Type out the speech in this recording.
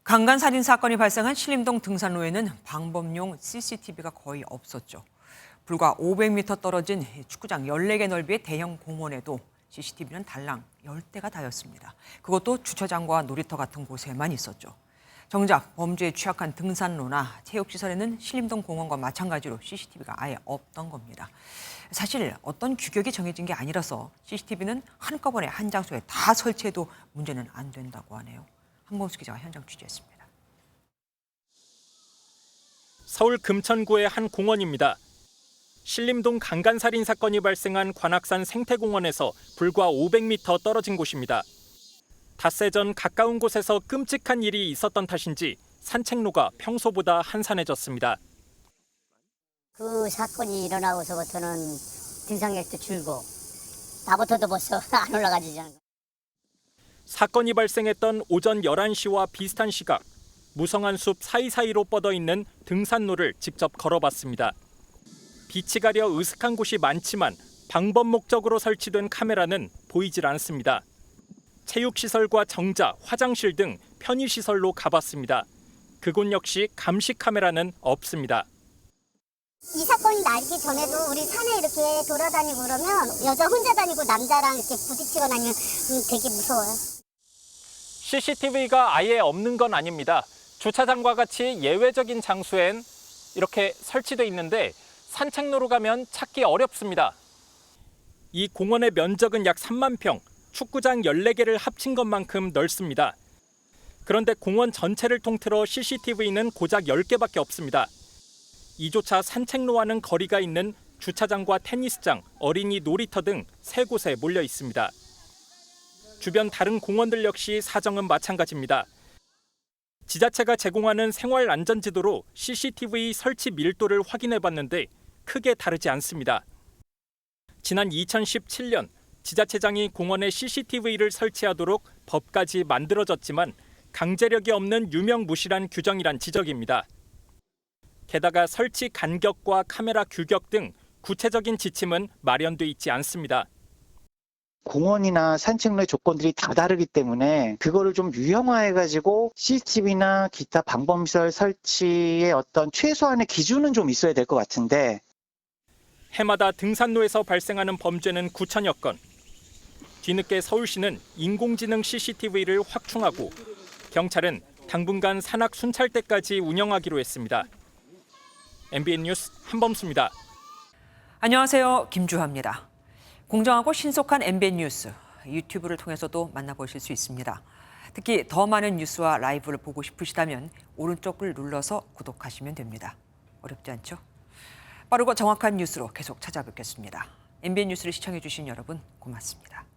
강간살인 사건이 발생한 신림동 등산로에는 방범용 CCTV가 거의 없었죠. 불과 500m 떨어진 축구장 14개 넓이의 대형 공원에도 CCTV는 달랑 10대가 다였습니다. 그것도 주차장과 놀이터 같은 곳에만 있었죠. 정작 범죄에 취약한 등산로나 체육시설에는 신림동 공원과 마찬가지로 CCTV가 아예 없던 겁니다. 사실 어떤 규격이 정해진 게 아니라서 CCTV는 한꺼번에 한 장소에 다 설치해도 문제는 안 된다고 하네요. 한범수 기자가 현장 취재했습니다. 서울 금천구의 한 공원입니다. 신림동 강간살인 사건이 발생한 관악산 생태공원에서 불과 500m 떨어진 곳입니다. 닷새 전 가까운 곳에서 끔찍한 일이 있었던 탓인지 산책로가 평소보다 한산해졌습니다. 그 사건이 일어나고서부터는 등산객도 줄고 나부터도 벌써 안 올라가지잖아. 사건이 발생했던 오전 11시와 비슷한 시각, 무성한 숲 사이사이로 뻗어있는 등산로를 직접 걸어봤습니다. 빛이 가려 으슥한 곳이 많지만 방범 목적으로 설치된 카메라는 보이질 않습니다. 체육시설과 정자, 화장실 등 편의시설로 가봤습니다. 그곳 역시 감시 카메라는 없습니다. 이 사건이 나기 전에도 우리 산에 이렇게 돌아다니고 그러면 여자 혼자 다니고 남자랑 이렇게 부딪히거나 하면 되게 무서워요. CCTV가 아예 없는 건 아닙니다. 주차장과 같이 예외적인 장소엔 이렇게 설치돼 있는데 산책로로 가면 찾기 어렵습니다. 이 공원의 면적은 약 3만 평, 축구장 14개를 합친 것만큼 넓습니다. 그런데 공원 전체를 통틀어 CCTV는 고작 10개밖에 없습니다. 이조차 산책로와는 거리가 있는 주차장과 테니스장, 어린이 놀이터 등 3곳에 몰려 있습니다. 주변 다른 공원들 역시 사정은 마찬가지입니다. 지자체가 제공하는 생활안전지도로 CCTV 설치 밀도를 확인해봤는데 크게 다르지 않습니다. 지난 2017년 지자체장이 공원에 CCTV를 설치하도록 법까지 만들어졌지만 강제력이 없는 유명무실한 규정이란 지적입니다. 게다가 설치 간격과 카메라 규격 등 구체적인 지침은 마련돼 있지 않습니다. 공원이나 산책로의 조건들이 다 다르기 때문에 그거를 좀 유형화해가지고 CCTV나 기타 방범시설 설치의 어떤 최소한의 기준은 좀 있어야 될 것 같은데. 해마다 등산로에서 발생하는 범죄는 9천여 건. 뒤늦게 서울시는 인공지능 CCTV를 확충하고 경찰은 당분간 산악 순찰대까지 운영하기로 했습니다. MBN 뉴스 한범수입니다. 안녕하세요. 김주하입니다. 공정하고 신속한 MBN 뉴스, 유튜브를 통해서도 만나보실 수 있습니다. 특히 더 많은 뉴스와 라이브를 보고 싶으시다면 오른쪽을 눌러서 구독하시면 됩니다. 어렵지 않죠? 빠르고 정확한 뉴스로 계속 찾아뵙겠습니다. MBN 뉴스를 시청해 주신 여러분 고맙습니다.